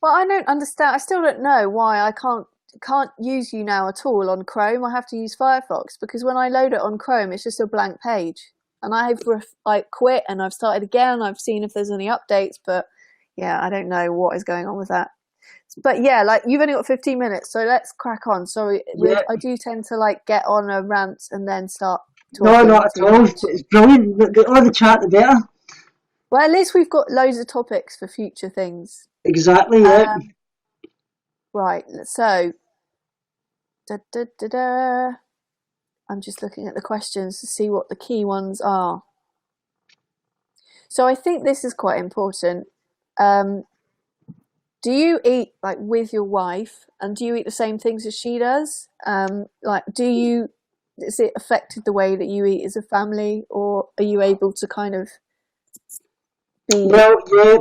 Well, I don't understand. I still don't know why I can't use you now at all on Chrome. I have to use Firefox because when I load it on Chrome, it's just a blank page. And I've like quit and I've started again. I've seen if there's any updates, but yeah, I don't know what is going on with that. But yeah, like you've only got 15 minutes, so let's crack on. Sorry, Yeah. I do tend to like get on a rant and then start No, talking not at too all. much. It's brilliant. The all the chat, the better. Well, at least we've got loads of topics for future things. Exactly, yeah. Um, right, so da, da, da, da. I'm just looking at the questions to see what the key ones are. So I think this is quite important. Do you eat like with your wife, and do you eat the same things as she does? Like, is it affected the way that you eat as a family, or are you able to kind of be? Well, yeah,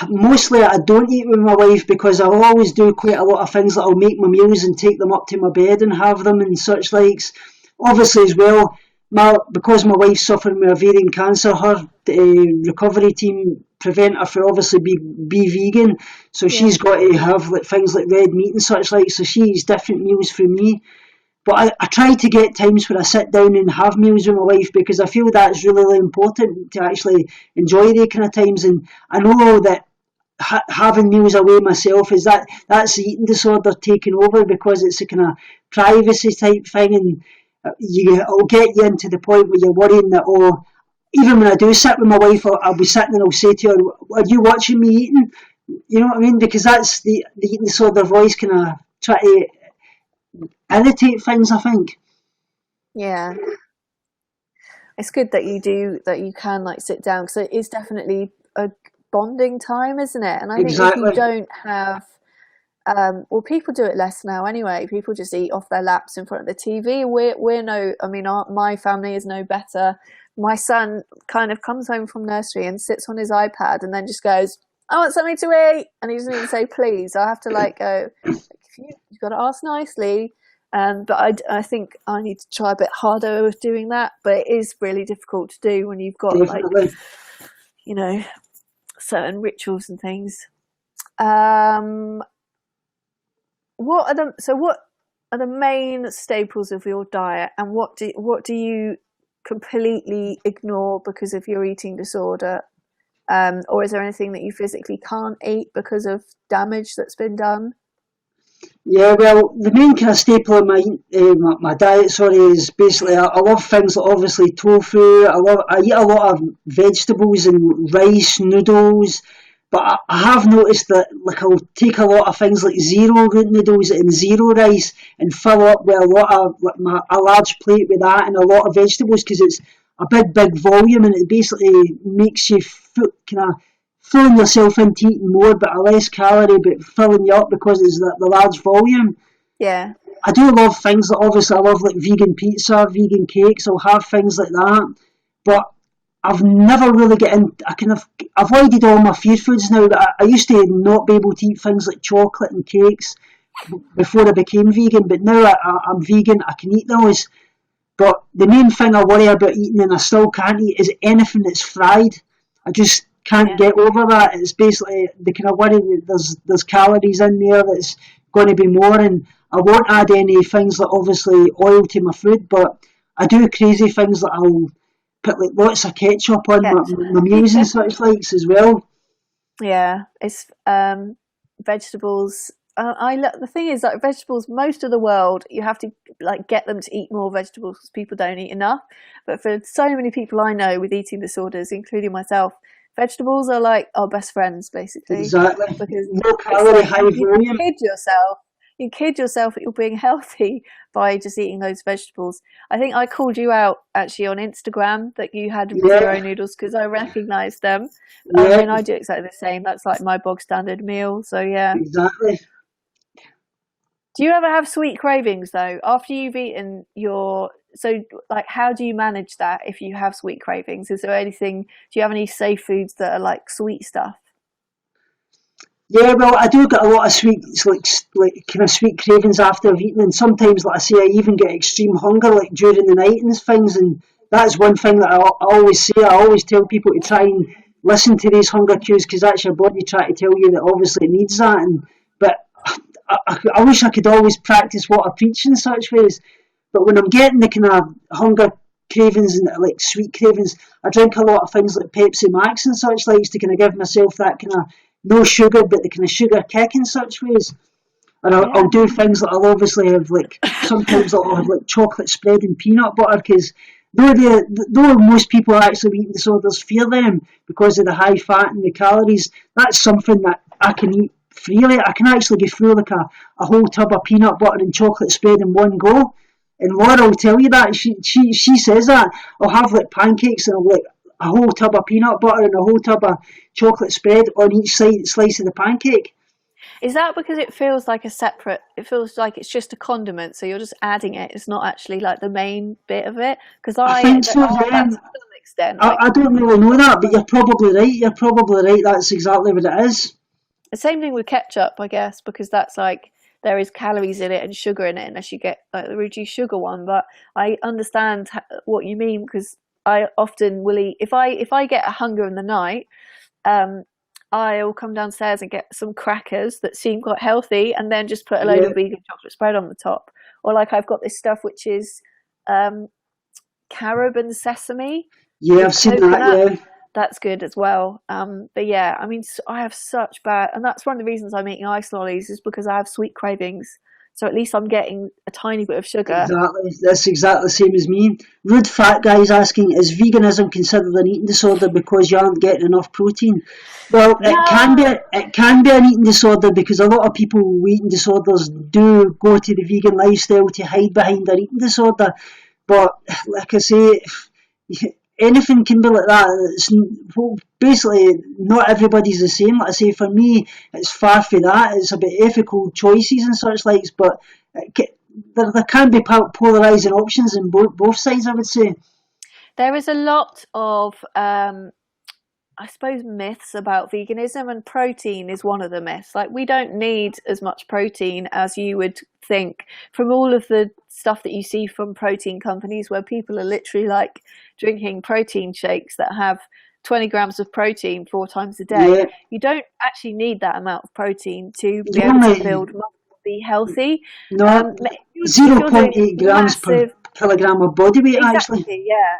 mostly I don't eat with my wife because I'll always do quite a lot of things that I'll make my meals and take them up to my bed and have them and such likes. Obviously, as well, because my wife's suffering with ovarian cancer, her recovery team prevent her from obviously be vegan, so Yeah, she's got to have like things like red meat and such like. So she eats different meals from me. But I try to get times where I sit down and have meals with my wife because I feel that's really, really important to actually enjoy the kind of times. And I know that having meals away myself is that's the eating disorder taking over because it's a kind of privacy type thing, and it'll get you into the point where you're worrying that, oh, even when I do sit with my wife, I'll be sitting and I'll say to her, "Are you watching me eating?" You know what I mean? Because that's the eating disorder voice kind of try to irritate things, I think. yeah. It's good that you can like sit down because it is definitely a bonding time, isn't it? And I think if you Exactly. don't have, well, people do it less now anyway. People just eat off their laps in front of the TV. We're no, I mean, my family is no better. My son kind of comes home from nursery and sits on his iPad and then just goes, "I want something to eat," and he doesn't even say please. I have to like go, you've got to ask nicely. But I think I need to try a bit harder with doing that. But it is really difficult to do when you've got like, Definitely. you know, certain rituals and things. Um, what are the main staples of your diet, and what do you completely ignore because of your eating disorder? Or is there anything that you physically can't eat because of damage that's been done? Yeah, well, the main kind of staple in my diet, sorry, is basically I love things like obviously tofu. I eat a lot of vegetables and rice, noodles. But I have noticed that like I'll take a lot of things like zero root noodles and zero rice and fill up with a lot of like a large plate with that and a lot of vegetables because it's a big volume and it basically makes you kind of filling yourself into eating more but a less calorie but filling you up because it's the large volume. Yeah, I do love things that obviously I love like vegan pizza, vegan cakes. I'll have things like that, but I've never really get in. I kind of avoided all my fear foods now. But I used to not be able to eat things like chocolate and cakes before I became vegan. But now I'm vegan. I can eat those. But the main thing I worry about eating and I still can't eat is anything that's fried. I just can't yeah, get over that. It's basically the kind of worry that there's calories in there that's going to be more, and I won't add any things like obviously oil to my food, but I do crazy things like I'll put like lots of ketchup on my meals and yeah. such likes as well. Yeah, it's vegetables. The thing is, like vegetables, most of the world you have to like get them to eat more vegetables because people don't eat enough. But for so many people I know with eating disorders, including myself, vegetables are like our best friends basically Exactly. because Low it's calorie, like high you volume. kid yourself. You kid yourself that you're being healthy by just eating those vegetables. I think I called you out actually on Instagram that you had zero Yeah, noodles because I recognised them. I yeah, mean, I do exactly the same. That's like my bog standard meal. So yeah. exactly. Do you ever have sweet cravings though? After you've eaten your so like how do you manage that if you have sweet cravings? Is there anything do you have any safe foods that are like sweet stuff? Yeah, well, I do get a lot of sweets, like kind of sweet cravings after I've eaten, and sometimes, like I say, I even get extreme hunger, like during the night and things. And that's one thing that I always say. I always tell people to try and listen to these hunger cues because that's your body trying to tell you that obviously it needs that. But I wish I could always practice what I preach in such ways. But when I'm getting the kind of hunger cravings and like sweet cravings, I drink a lot of things like Pepsi Max and such likes to kind of give myself that kind of no sugar but the kind of sugar kick in such ways. And I'll do things that I'll obviously have like sometimes I'll have like chocolate spread and peanut butter because though most people actually with eating disorders fear them because of the high fat and the calories, that's something that I can eat freely. I can actually go through like a whole tub of peanut butter and chocolate spread in one go. And Laura will tell you that. She says that. I'll have like pancakes and I'll like a whole tub of peanut butter and a whole tub of chocolate spread on each slice of the pancake. Is that because it feels like it feels like it's just a condiment, so you're just adding it, it's not actually like the main bit of it? Because I think so, to some extent. I don't really know that, but you're probably right. That's exactly what it is. The same thing with ketchup, I guess, because that's like, there is calories in it and sugar in it unless you get like the reduced sugar one. But I understand what you mean because I often will eat, if I get a hunger in the night, I'll come downstairs and get some crackers that seem quite healthy and then just put a load of vegan chocolate spread on the top. Or like I've got this stuff which is carob and sesame. Yeah, I've seen that, yeah. That's good as well. But yeah, I mean, I have such bad, and that's one of the reasons I'm eating ice lollies is because I have sweet cravings. So at least I'm getting a tiny bit of sugar. Exactly. That's exactly the same as me. Rude Fat Guy's asking, is veganism considered an eating disorder because you aren't getting enough protein? Well, no. It can be an eating disorder because a lot of people with eating disorders do go to the vegan lifestyle to hide behind their eating disorder. But like I say, anything can be like that. Basically, not everybody's the same. Like I say, for me, it's far from that. It's about ethical choices and such likes, but there can be polarising options in both sides, I would say. There is a lot of, I suppose, myths about veganism, and protein is one of the myths. Like, we don't need as much protein as you would think from all of the stuff that you see from protein companies where people are literally like drinking protein shakes that have 20 grams of protein 4 times a day. Yeah. You don't actually need that amount of protein to be able to build muscle, be healthy. No, 0.8 grams per kilogram of body weight, exactly, actually. Yeah.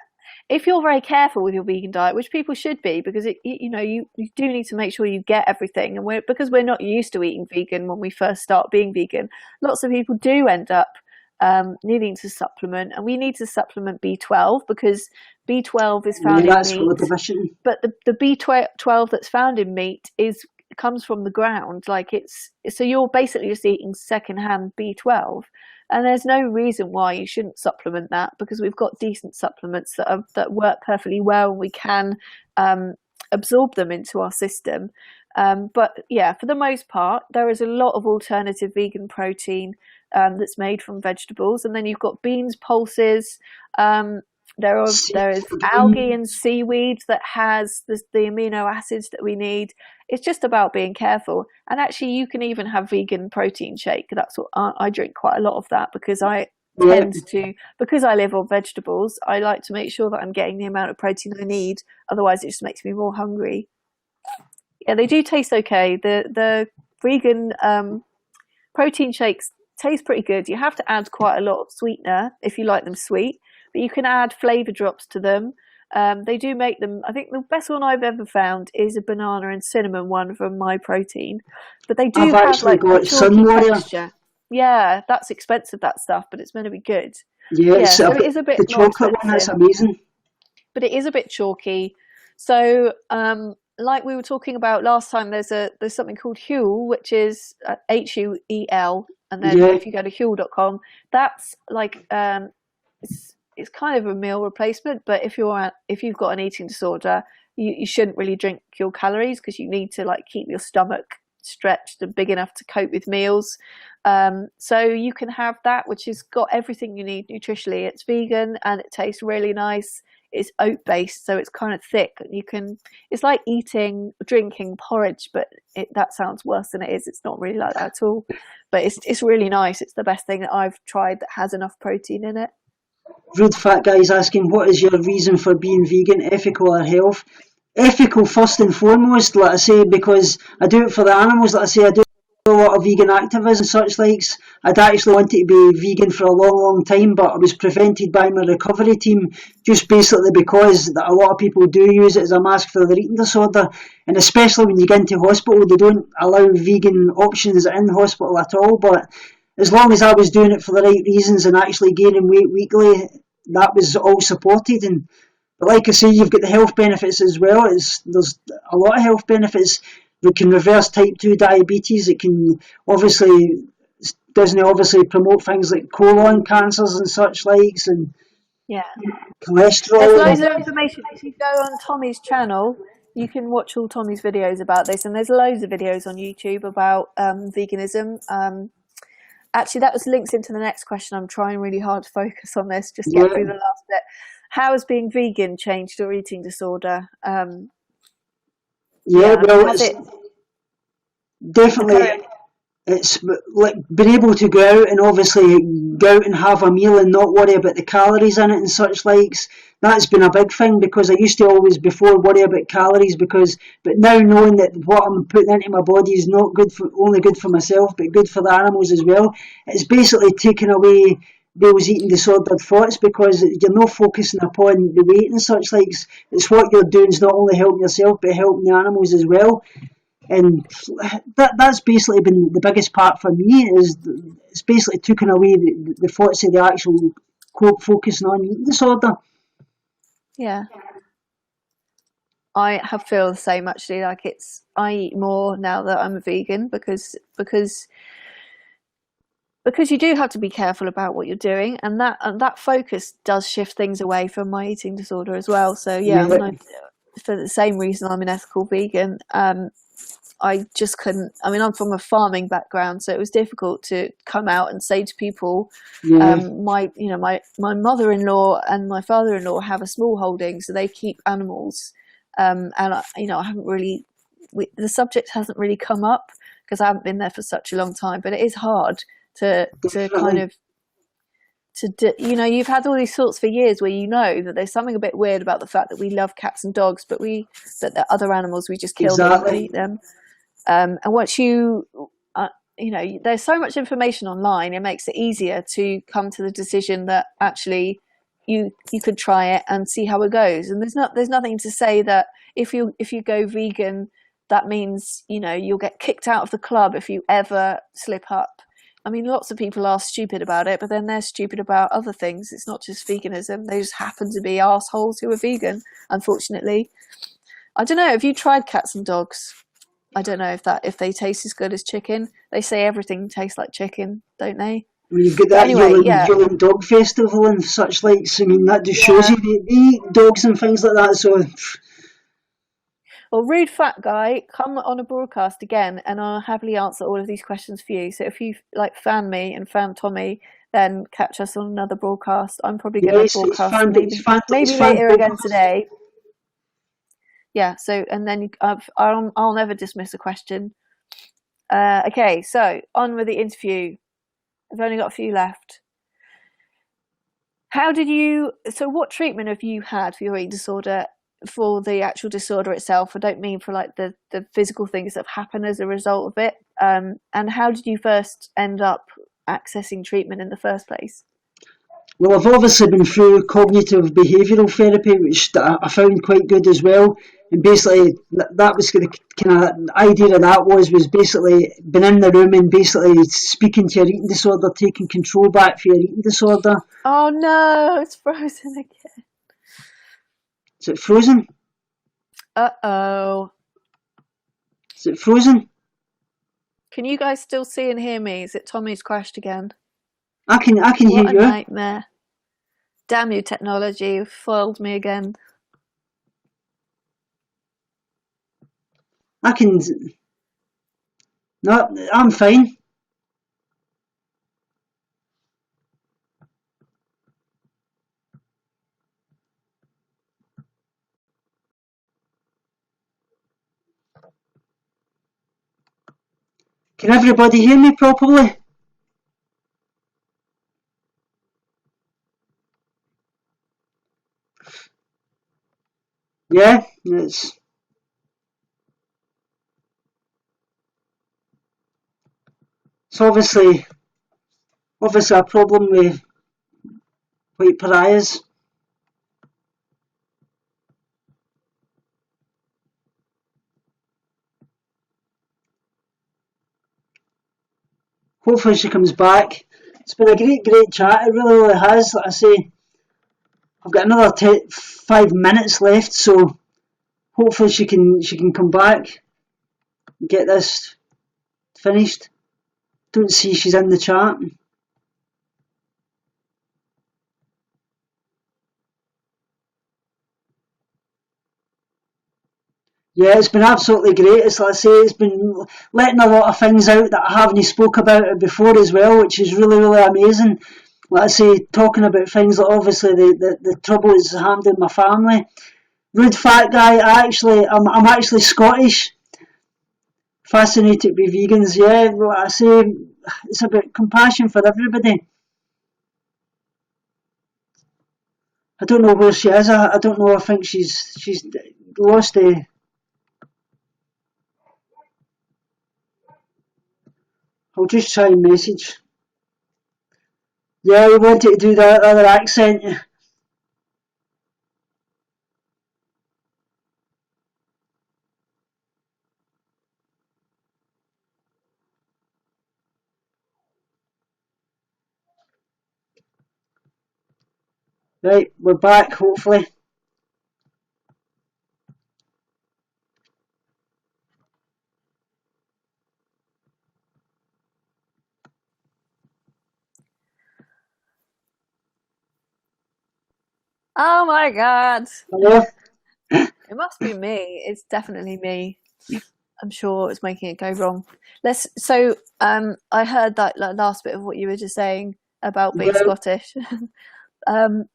If you're very careful with your vegan diet, which people should be, because you do need to make sure you get everything, and because we're not used to eating vegan when we first start being vegan, lots of people do end up needing to supplement, and we need to supplement B12 because B12 is found in meat. But the B12 that's found in meat comes from the ground, so you're basically just eating secondhand B12. And there's no reason why you shouldn't supplement that because we've got decent supplements that work perfectly well and we can absorb them into our system. But yeah, for the most part, there is a lot of alternative vegan protein that's made from vegetables. And then you've got beans, pulses. There is algae and seaweed that has the amino acids that we need. It's just about being careful. And actually, you can even have vegan protein shake. That's what I drink quite a lot of that because because I live on vegetables, I like to make sure that I'm getting the amount of protein I need. Otherwise, it just makes me more hungry. Yeah, they do taste okay. The vegan protein shakes taste pretty good. You have to add quite a lot of sweetener if you like them sweet, but you can add flavor drops to them. They do make them. I think the best one I've ever found is a banana and cinnamon one from My Protein, but they do have like a chalky texture. Yeah, that's expensive, that stuff, but it's meant to be good. Yeah, so it is a bit. The chocolate one, that's amazing. But it is a bit chalky. So, like we were talking about last time, there's something called Huel, which is Huel, and then if you go to Huel.com, that's like it's kind of a meal replacement. But if you've got an eating disorder, you shouldn't really drink your calories because you need to like keep your stomach stretched and big enough to cope with meals. So you can have that, which has got everything you need nutritionally. It's vegan and it tastes really nice. It's oat based, so it's kind of thick. It's like drinking porridge, but that sounds worse than it is. It's not really like that at all. But it's really nice. It's the best thing that I've tried that has enough protein in it. Rude Fat Guy's asking, what is your reason for being vegan, ethical or health? ethical first and foremost, like I say, because I do it for the animals. Like I say, I do a lot of vegan activism and such likes. I'd actually wanted to be vegan for a long, long time, but I was prevented by my recovery team just basically because that a lot of people do use it as a mask for their eating disorder, and especially when you get into hospital, they don't allow vegan options in hospital at all. But as long as I was doing it for the right reasons and actually gaining weight weekly, that was all supported. And but like I say, you've got the health benefits as well. There's a lot of health benefits. It can reverse type 2 diabetes. It can obviously doesn't obviously promote things like colon cancers and such likes, and Yeah. There's cholesterol. loads of information. If you go on Tommy's channel, you can watch all Tommy's videos about this, and there's loads of videos on YouTube about veganism. Actually, that was links into the next question. I'm trying really hard to focus on this, just get Yeah, through the last bit. How has being vegan changed your eating disorder? yeah. Yeah, I mean, Well, has it's it? definitely Carry on. it's like being able to go out and obviously go out and have a meal and not worry about the calories in it and such likes. That's been a big thing because I used to always before worry about calories but now knowing that what I'm putting into my body is not good for only good for myself but good for the animals as well. It's basically taking away those eating disordered thoughts because you're not focusing upon the weight and such likes. It's what you're doing is not only helping yourself but helping the animals as well. And that's basically been the biggest part for me is it's basically taken away the thoughts of the actual quote focusing on eating disorder. Yeah, I have feel the same actually. Like I eat more now that I'm a vegan because you do have to be careful about what you're doing, and that focus does shift things away from my eating disorder as well. So yeah, I Yeah, mean, for the same reason I'm an ethical vegan. I just couldn't. I mean, I'm from a farming background, so it was difficult to come out and say to people, yeah, my mother-in-law and my father-in-law have a small holding, so they keep animals, and I haven't really, the subject hasn't really come up because I haven't been there for such a long time. But it is hard to kind definitely. of you've had all these thoughts for years where you know that there's something a bit weird about the fact that we love cats and dogs, but that the other animals we just kill them and Exactly. eat them. And once there's so much information online, it makes it easier to come to the decision that actually you could try it and see how it goes. And there's nothing to say that if you go vegan, that means you'll get kicked out of the club if you ever slip up. I mean, lots of people are stupid about it, but then they're stupid about other things. It's not just veganism. They just happen to be assholes who are vegan, unfortunately. I don't know. Have you tried cats and dogs? I don't know if they taste as good as chicken. They say everything tastes like chicken, don't they? When you've got But that anyway, yeah, Yulin Dog Festival and such likes, I mean, that just shows yeah. you they eat dogs and things like that. So, Well, rude fat guy, come on a broadcast again, and I'll happily answer all of these questions for you. So if you like fan me and fan Tommy, then catch us on another broadcast. I'm probably going yeah, to it's broadcast it's maybe fan later again podcast. today. Yeah. So and then I'll never dismiss a question. Okay, so on with the interview. I've only got a few left. What treatment have you had for your eating disorder, for the actual disorder itself? I don't mean for like the physical things that have happened as a result of it. And how did you first end up accessing treatment in the first place? Well, I've obviously been through cognitive behavioural therapy, which I found quite good as well. And basically, that was the kind of idea of that was basically being in the room and basically speaking to your eating disorder, taking control back for your eating disorder. Oh no, it's frozen again. Is it frozen? Uh-oh. Is it frozen? Can you guys still see and hear me? Is it Tommy's crashed again? I can hear What a you. nightmare. Damn you, technology. You've foiled me again. I can. No, I'm fine. Can everybody hear me properly? Yeah, it's obviously a problem with white pariahs. Hopefully she comes back. It's been a great chat. It really has. Like I say, I've got another 5 minutes left, so hopefully she can come back and get this finished. Don't see she's in the chat. Yeah, it's been absolutely great. It's like I say, it's been letting a lot of things out that I haven't spoke about it before as well, which is really amazing. Like I say, talking about things like obviously the troubles that happened in my family. Rude fat guy. I'm actually Scottish. Fascinated with vegans. Yeah, like I say, it's about compassion for everybody. I don't know where she is. I don't know. I think she's lost a. I'll just try and message. Yeah, we wanted to do that other accent. Right, we're back, hopefully. Oh my God. Hello? It must be me. It's definitely me. I'm sure it's making it go wrong. I heard that last bit of what you were just saying about being Yeah, Scottish.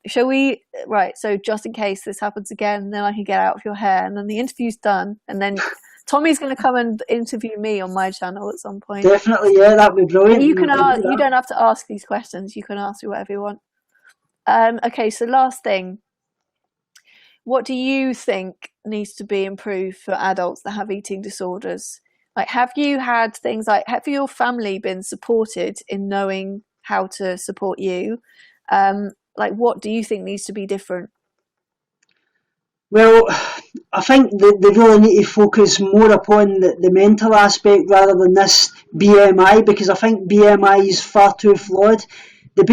Shall we? Right. So just in case this happens again, then I can get out of your hair, and then the interview's done, and then Tommy's going to come and interview me on my channel at some point. definitely, yeah, that'd be brilliant. And you can ask. You don't have to ask these questions. You can ask me whatever you want. Okay. So last thing. What do you think needs to be improved for adults that have eating disorders? Like, have your family been supported in knowing how to support you? Like, what do you think needs to be different? Well, I think they really need to focus more upon the mental aspect rather than this BMI, because I think BMI is far too flawed. They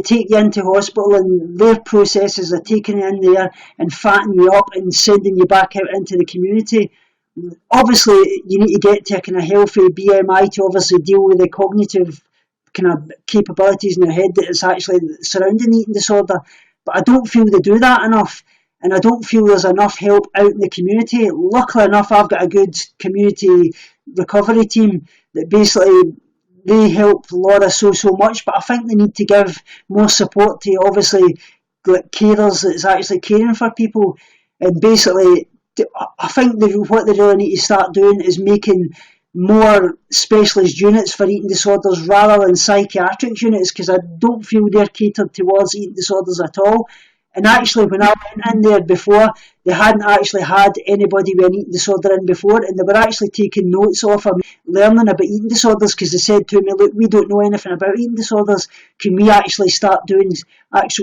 take you into hospital and their processes are taking you in there and fattening you up and sending you back out into the community. Obviously, you need to get to a kind of healthy BMI to obviously deal with the cognitive kind of capabilities in your head that is actually surrounding eating disorder. But I don't feel they do that enough. And I don't feel there's enough help out in the community. Luckily enough, I've got a good community recovery team that basically they help Laura so much, but I think they need to give more support to obviously like carers that's actually caring for people, and basically I think what they really need to start doing is making more specialist units for eating disorders rather than psychiatric units, because I don't feel they're catered towards eating disorders at all. And actually, when I went in there before, they hadn't actually had anybody with an eating disorder in before, and they were actually taking notes off of me, learning about eating disorders, because they said to me, look, we don't know anything about eating disorders. Can we actually start doing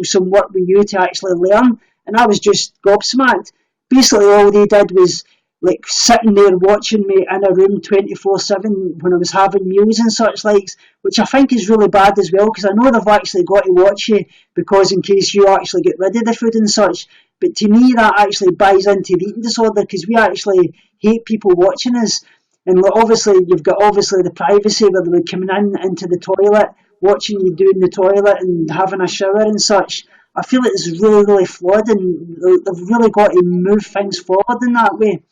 some work with you to actually learn? And I was just gobsmacked. Basically, all they did was like sitting there watching me in a room 24/7 when I was having meals and such likes, which I think is really bad as well, because I know they've actually got to watch you because in case you actually get rid of the food and such. But to me, that actually buys into the eating disorder, because we actually hate people watching us. And obviously, you've got obviously the privacy where they're coming into the toilet, watching you doing the toilet and having a shower and such. I feel it's really flawed, and they've really got to move things forward in that way.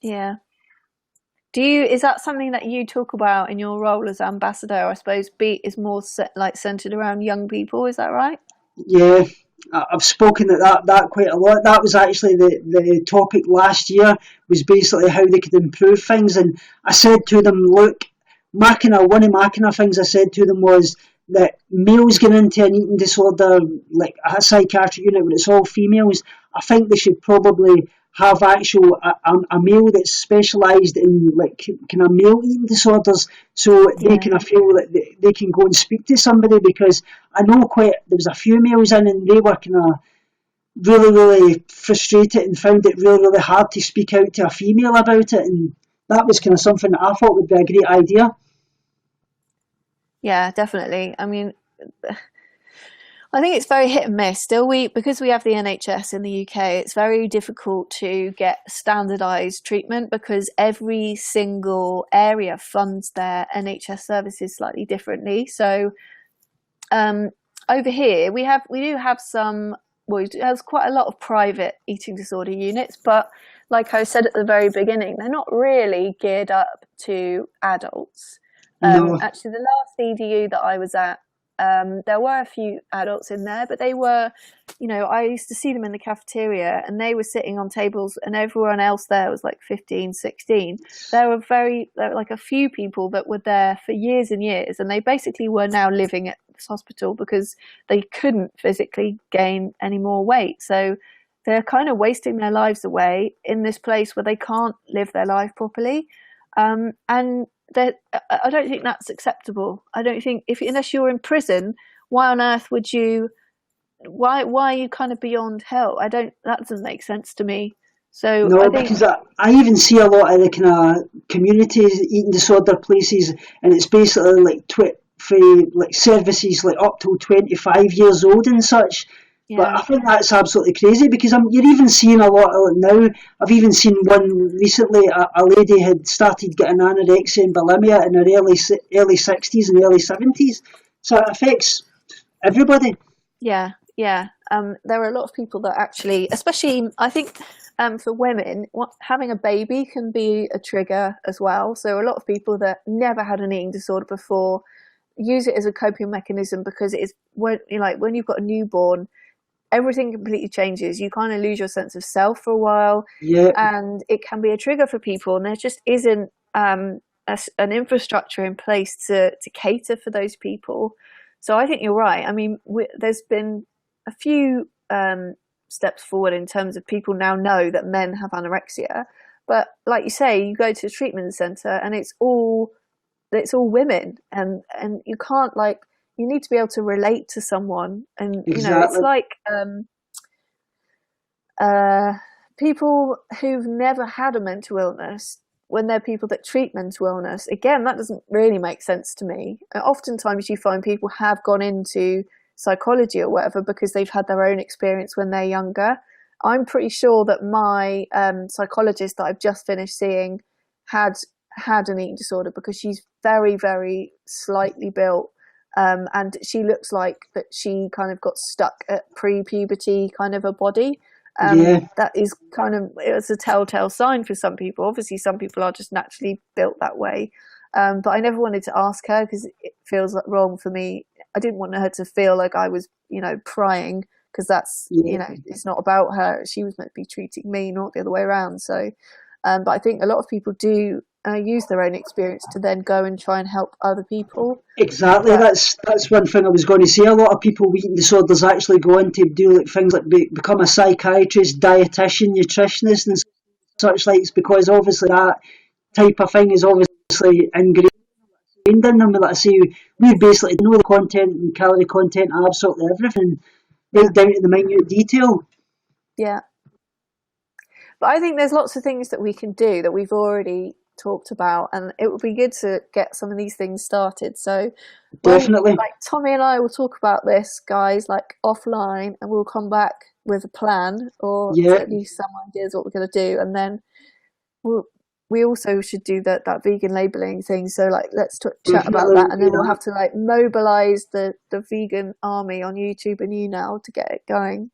Yeah. Is that something that you talk about in your role as ambassador? I suppose BEAT is more centered around young people. Is that right? Yeah, I've spoken at that quite a lot. That was actually the topic last year, was basically how they could improve things. And I said to them, look, one of my things I said to them was that males getting into an eating disorder, like a psychiatric unit where it's all females, I think they should probably have a meal that's specialised in like kind of meal eating disorders, so they Yeah. kind of feel that they can go and speak to somebody, because I know there was a few males in and they were kind of really, really frustrated and found it really, really hard to speak out to a female about it, and that was kind of something that I thought would be a great idea. Yeah, definitely. I mean, I think it's very hit and miss. Still, because we have the NHS in the UK, it's very difficult to get standardised treatment because every single area funds their NHS services slightly differently. So over here, we do have some. Well, there's quite a lot of private eating disorder units, but like I said at the very beginning, they're not really geared up to adults. No, Actually, the last EDU that I was at, there were a few adults in there, but they were, I used to see them in the cafeteria and they were sitting on tables and everyone else there was like 15, 16. There were like a few people that were there for years and years, and they basically were now living at this hospital because they couldn't physically gain any more weight. So they're kind of wasting their lives away in this place where they can't live their life properly. And that I don't think that's acceptable. I don't think unless you're in prison, why on earth would you? Why are you kind of beyond help? That doesn't make sense to me. So I no, think, because I even see a lot of the kind of community eating disorder places, and it's basically like for like services like up to 25 years old and such. But yeah, I think that's absolutely crazy, because you're even seeing a lot of it now. I've even seen one recently. A lady had started getting anorexia and bulimia in her early 60s and early 70s. So it affects everybody. yeah, yeah. There are a lot of people that actually, especially I think, for women, having a baby can be a trigger as well. So a lot of people that never had an eating disorder before use it as a coping mechanism, because it is when you've got a newborn, everything completely changes. You kind of lose your sense of self for a while, Yeah, and it can be a trigger for people. And there just isn't an infrastructure in place to cater for those people. So I think you're right. I mean, there's been a few steps forward in terms of people now know that men have anorexia, but like you say, you go to a treatment centre and it's all women, and you can't, like, you need to be able to relate to someone, and it's exactly. like uh, people who've never had a mental illness, when they're people that treat mental illness, again, that doesn't really make sense to me. Oftentimes you find people have gone into psychology or whatever because they've had their own experience when they're younger. I'm pretty sure that my psychologist that I've just finished seeing had an eating disorder, because she's very, very slightly built, and she looks like that she kind of got stuck at pre-puberty kind of a body. Yeah, That is kind of, it's a telltale sign for some people. Obviously some people are just naturally built that way, but I never wanted to ask her because it feels like wrong for me. I didn't want her to feel like I was prying, because that's yeah. it's not about her. She was meant to be treating me, not the other way around. So but I think a lot of people do use their own experience to then go and try and help other people. Exactly. But That's one thing I was going to say. A lot of people with eating disorders actually go on to do like things like become a psychiatrist, dietitian, nutritionist, and such like. It's because obviously that type of thing is obviously ingrained in them. Like I say, we basically know the content and calorie content, absolutely everything, yeah, right down to the minute detail. yeah. But I think there's lots of things that we can do that we've already talked about, and it would be good to get some of these things started. So when, Definitely. like, Tommy and I will talk about this, guys, like offline, and we'll come back with a plan, or Yeah, at least some ideas what we're going to do, and then we'll, we also should do that vegan labeling thing. So like, let's chat about definitely that, we'll and do then we'll that. have to like mobilize the vegan army on YouTube and now to get it going.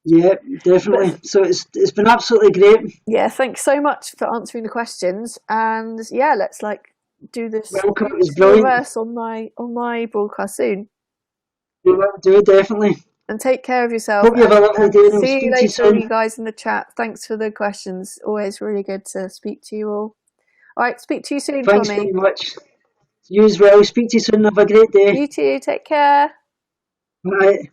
Yeah, definitely. But So it's been absolutely great. yeah, thanks so much for answering the questions. And yeah, let's like do this Welcome. It was in brilliant. reverse on my broadcast soon. We will do, definitely. And take care of yourself, Hope you have a lovely and day, and I'll see you speak to you later, soon. you guys in the chat. Thanks for the questions. Always really good to speak to you all. All right, speak to you soon, Thanks very Tommy. much. You as well. Speak to you soon. Have a great day. You too. Take care. Bye.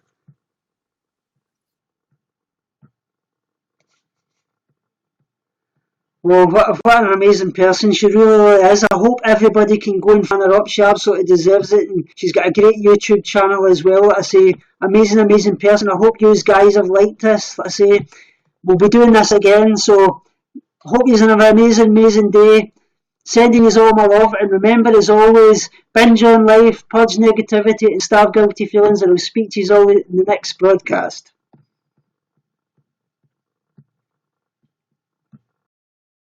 Well, what an amazing person she really is. I hope everybody can go and find her up. She absolutely deserves it. And she's got a great YouTube channel as well. Like I say, amazing person. I hope you guys have liked this. Like I say, we'll be doing this again. So, hope you have an amazing day. Sending you all my love. And remember, as always, binge on life, purge negativity, and starve guilty feelings. And I'll speak to you all in the next broadcast.